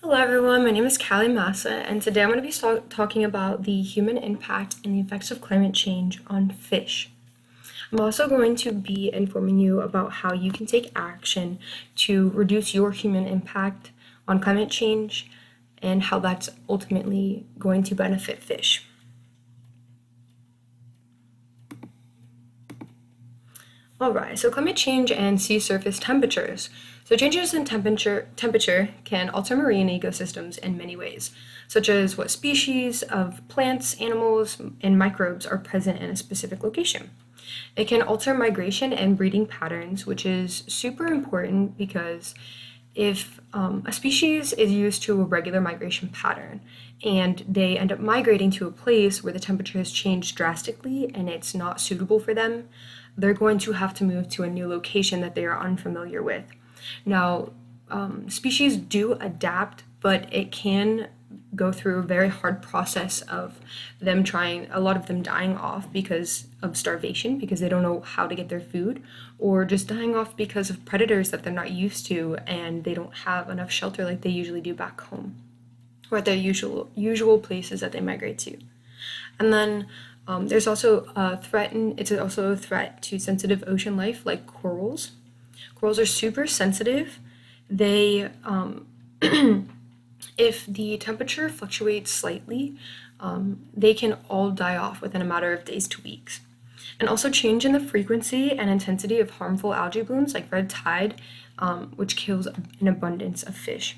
Hello everyone, my name is Callie Massa, and today I'm going to be talking about the human impact and the effects of climate change on fish. I'm also going to be informing you about how you can take action to reduce your human impact on climate change and how that's ultimately going to benefit fish. Alright, so climate change and sea surface temperatures. So changes in temperature can alter marine ecosystems in many ways, such as what species of plants, animals, and microbes are present in a specific location. It can alter migration and breeding patterns, which is super important because if a species is used to a regular migration pattern and they end up migrating to a place where the temperature has changed drastically and it's not suitable for them, they're going to have to move to a new location that they are unfamiliar with. Now, species do adapt, but it can go through a very hard process of a lot of them dying off because of starvation, because they don't know how to get their food, or just dying off because of predators that they're not used to and they don't have enough shelter like they usually do back home, or at their usual places that they migrate to. And then there's also a it's also a threat to sensitive ocean life like corals. Corals are super sensitive. They, if the temperature fluctuates slightly, they can all die off within a matter of days to weeks. And also change in the frequency and intensity of harmful algae blooms like red tide, which kills an abundance of fish.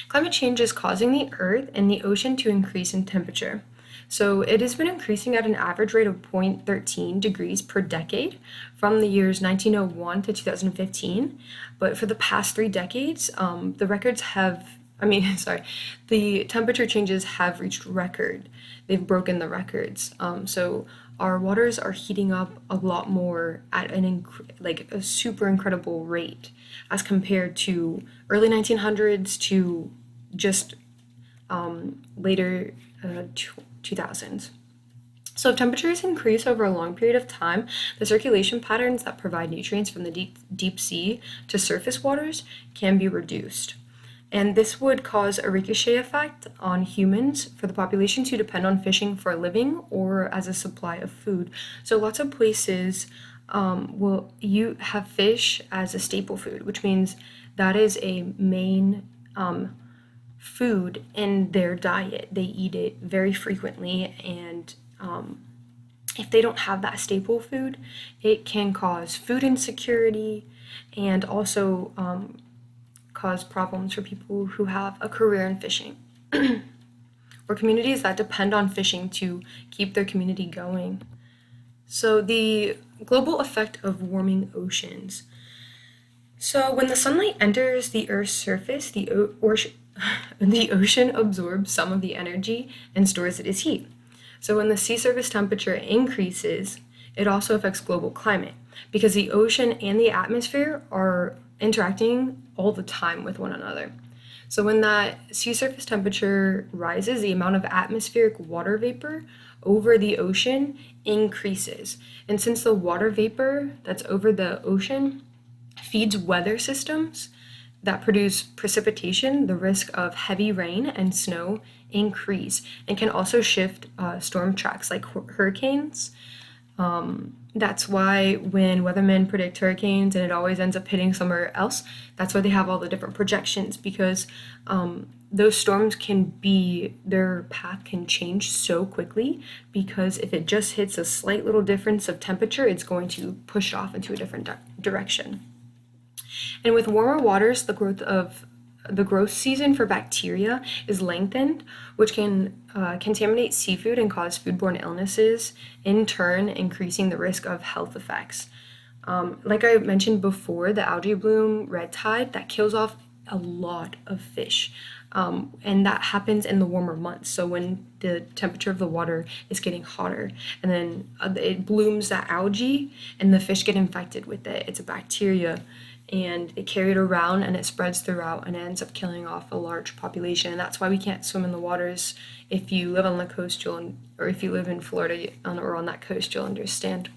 Climate change is causing the Earth and the ocean to increase in temperature. So it has been increasing at an average rate of 0.13 degrees per decade from the years 1901 to 2015. But for the past 3 decades, the records have, the temperature changes have reached record. They've broken the records. So our waters are heating up a lot more at like a super incredible rate as compared to early 1900s to just later 2000s. So if temperatures increase over a long period of time, the circulation patterns that provide nutrients from the deep sea to surface waters can be reduced. And this would cause a ricochet effect on humans for the populations who depend on fishing for a living or as a supply of food. So lots of places will you have fish as a staple food, which means that is a main food in their diet. They eat it very frequently, and if they don't have that staple food, it can cause food insecurity and also cause problems for people who have a career in fishing or communities that depend on fishing to keep their community going. So, the global effect of warming oceans. So, when the sunlight enters the Earth's surface, the ocean absorbs some of the energy and stores it as heat. So, when the sea surface temperature increases, it also affects global climate because the ocean and the atmosphere are interacting all the time with one another. So, when that sea surface temperature rises, the amount of atmospheric water vapor over the ocean increases. And since the water vapor that's over the ocean feeds weather systems that produce precipitation, the risk of heavy rain and snow increase and can also shift storm tracks like hurricanes. That's why when weathermen predict hurricanes and it always ends up hitting somewhere else, that's why they have all the different projections because those storms their path can change so quickly because if it just hits a slight little difference of temperature, it's going to push it off into a different direction. And with warmer waters, the growth season for bacteria is lengthened, which can contaminate seafood and cause foodborne illnesses, in turn increasing the risk of health effects. Like I mentioned before, the algae bloom red tide that kills off a lot of fish. And that happens in the warmer months. So when the temperature of the water is getting hotter, and then it blooms that algae, and the fish get infected with it. It's a bacteria, and it carried around and it spreads throughout and it ends up killing off a large population. And that's why we can't swim in the waters. If you live on the coast, or if you live in Florida or on that coast, you'll understand.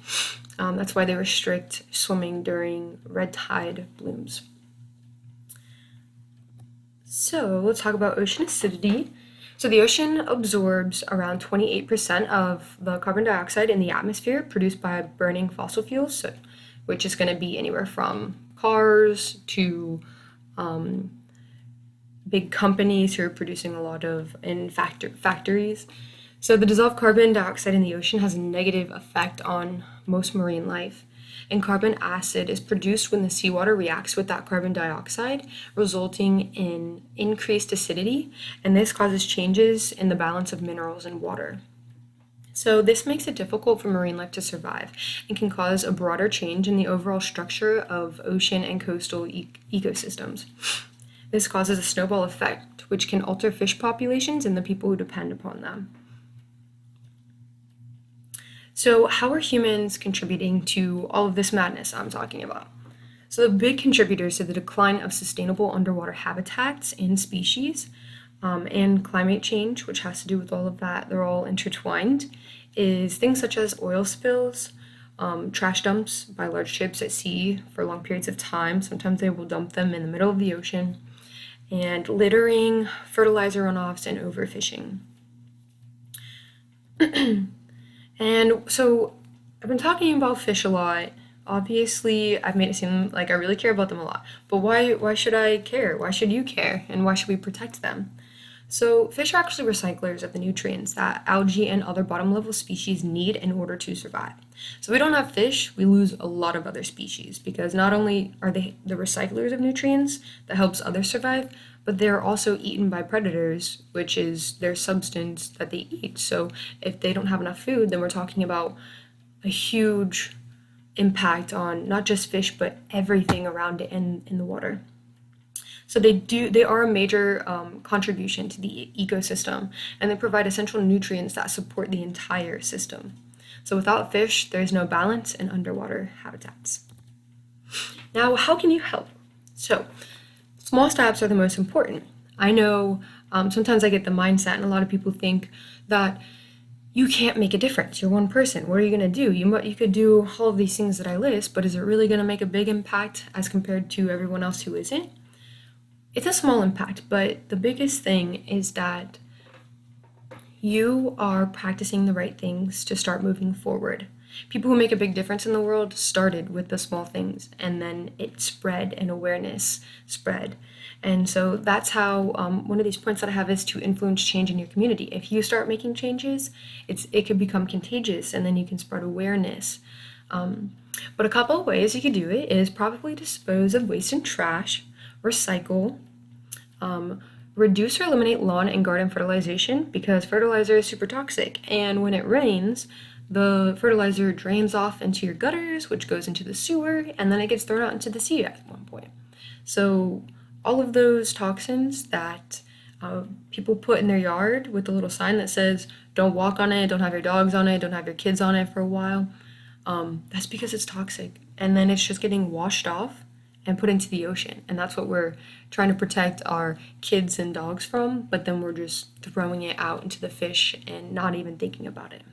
That's why they restrict swimming during red tide blooms. So let's talk about ocean acidity. So the ocean absorbs around 28% of the carbon dioxide in the atmosphere produced by burning fossil fuels, so, which is going to be anywhere from cars to big companies who are producing a lot of in factories. So the dissolved carbon dioxide in the ocean has a negative effect on most marine life. And carbon acid is produced when the seawater reacts with that carbon dioxide, resulting in increased acidity, and this causes changes in the balance of minerals in water. So, this makes it difficult for marine life to survive and can cause a broader change in the overall structure of ocean and coastal ecosystems. This causes a snowball effect, which can alter fish populations and the people who depend upon them. So, how are humans contributing to all of this madness I'm talking about? So, the big contributors to the decline of sustainable underwater habitats and species and climate change, which has to do with all of that, they're all intertwined, is things such as oil spills, trash dumps by large ships at sea for long periods of time. Sometimes they will dump them in the middle of the ocean, and littering, fertilizer runoffs, and overfishing. And so I've been talking about fish a lot. Obviously, I've made it seem like I really care about them a lot. But why should I care? Why should you care? And why should we protect them? So, fish are actually recyclers of the nutrients that algae and other bottom level species need in order to survive. So, if we don't have fish, we lose a lot of other species because not only are they the recyclers of nutrients that helps others survive, but they're also eaten by predators, which is their substance that they eat. So, if they don't have enough food, then we're talking about a huge impact on not just fish, but everything around it in the water. So they are a major contribution to the ecosystem, and they provide essential nutrients that support the entire system. So without fish, there's no balance in underwater habitats. Now, how can you help? So small steps are the most important. I know sometimes I get the mindset, and a lot of people think that you can't make a difference. You're one person. What are you going to do? You could do all of these things that I list, but is it really going to make a big impact as compared to everyone else who isn't? It's a small impact, but the biggest thing is that you are practicing the right things to start moving forward. People who make a big difference in the world started with the small things and then it spread and awareness spread. And so that's how one of these points that I have is to influence change in your community. If you start making changes, it could become contagious and then you can spread awareness. But a couple of ways you could do it is probably dispose of waste and trash, recycle, reduce or eliminate lawn and garden fertilization because fertilizer is super toxic. And when it rains, the fertilizer drains off into your gutters, which goes into the sewer, and then it gets thrown out into the sea at one point. So, all of those toxins that people put in their yard with a little sign that says, don't walk on it, don't have your dogs on it, don't have your kids on it for a while, that's because it's toxic. And then it's just getting washed off and put into the ocean. And that's what we're trying to protect our kids and dogs from, but then we're just throwing it out into the fish and not even thinking about it.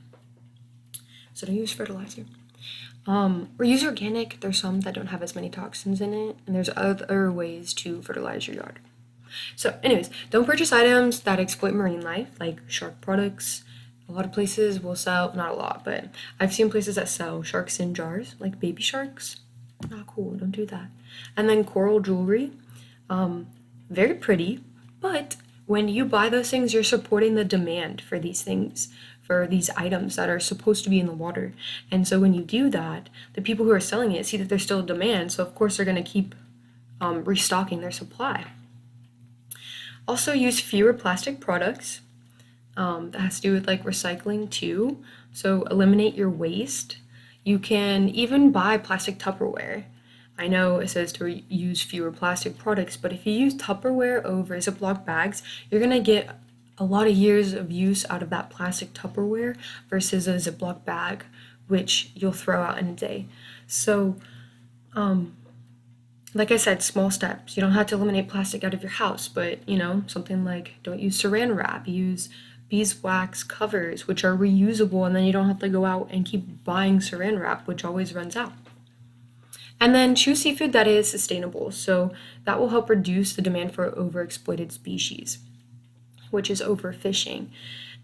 So don't use fertilizer. Or use organic. There's some that don't have as many toxins in it, and there's other ways to fertilize your yard. So, anyways, don't purchase items that exploit marine life, like shark products. A lot of places will sell, not a lot, but I've seen places that sell sharks in jars, like baby sharks. Not cool, don't do that. And then coral jewelry, very pretty, but when you buy those things, you're supporting the demand for these things, for these items that are supposed to be in the water. And so when you do that, the people who are selling it see that there's still a demand, so of course they're going to keep restocking their supply. Also, use fewer plastic products. That has to do with like recycling too. So eliminate your waste. You can even buy plastic Tupperware. I know it says to use fewer plastic products, but if you use Tupperware over Ziploc bags, you're gonna get a lot of years of use out of that plastic Tupperware versus a Ziploc bag, which you'll throw out in a day. So, like I said, small steps. You don't have to eliminate plastic out of your house, but something like don't use saran wrap, use beeswax covers, which are reusable, and then you don't have to go out and keep buying saran wrap, which always runs out. And then choose seafood that is sustainable. So that will help reduce the demand for overexploited species, which is overfishing.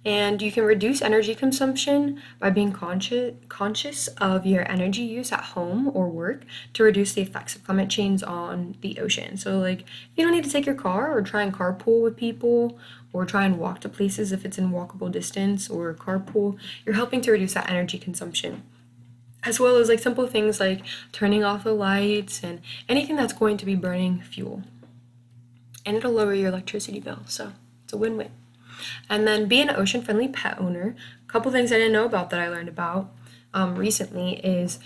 And you can reduce energy consumption by being conscious of your energy use at home or work to reduce the effects of climate change on the ocean. So, like, you don't need to take your car or try and carpool with people or try and walk to places if it's in walkable distance or carpool. You're helping to reduce that energy consumption. As well as like simple things like turning off the lights and anything that's going to be burning fuel. And it'll lower your electricity bill. So it's a win win. And then be an ocean friendly pet owner. A couple things I didn't know about that I learned about recently is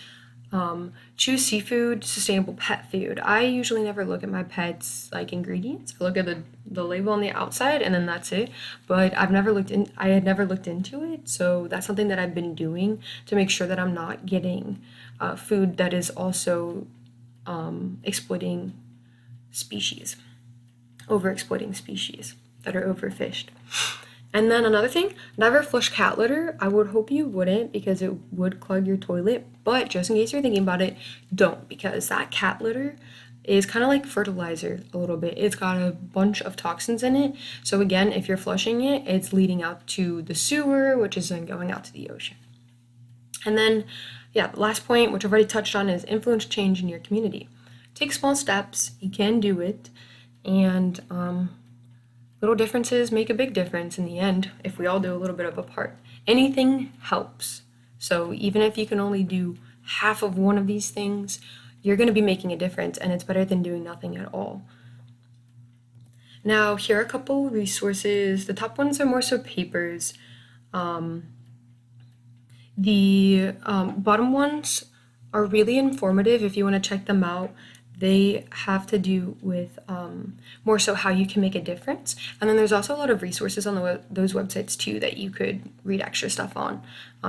choose seafood, sustainable pet food. I usually never look at my pets like ingredients. I look at the label on the outside and then that's it. But I had never looked into it. So that's something that I've been doing to make sure that I'm not getting food that is also exploiting species, overexploiting species that are overfished. And then another thing, never flush cat litter. I would hope you wouldn't because it would clog your toilet. But just in case you're thinking about it, don't because that cat litter is kind of like fertilizer a little bit. It's got a bunch of toxins in it. So again, if you're flushing it, it's leading out to the sewer, which is then going out to the ocean. And then, yeah, the last point, which I've already touched on, is influence change in your community. Take small steps. You can do it. And little differences make a big difference in the end if we all do a little bit of a part. Anything helps. So even if you can only do half of one of these things, you're going to be making a difference, and it's better than doing nothing at all. Now, here are a couple resources. The top ones are more so papers. The bottom ones are really informative if you want to check them out. They have to do with more so how you can make a difference. And then there's also a lot of resources on those websites too that you could read extra stuff on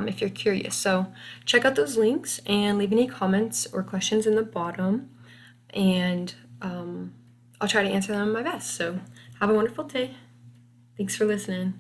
if you're curious. So check out those links and leave any comments or questions in the bottom. And I'll try to answer them my best. So have a wonderful day. Thanks for listening.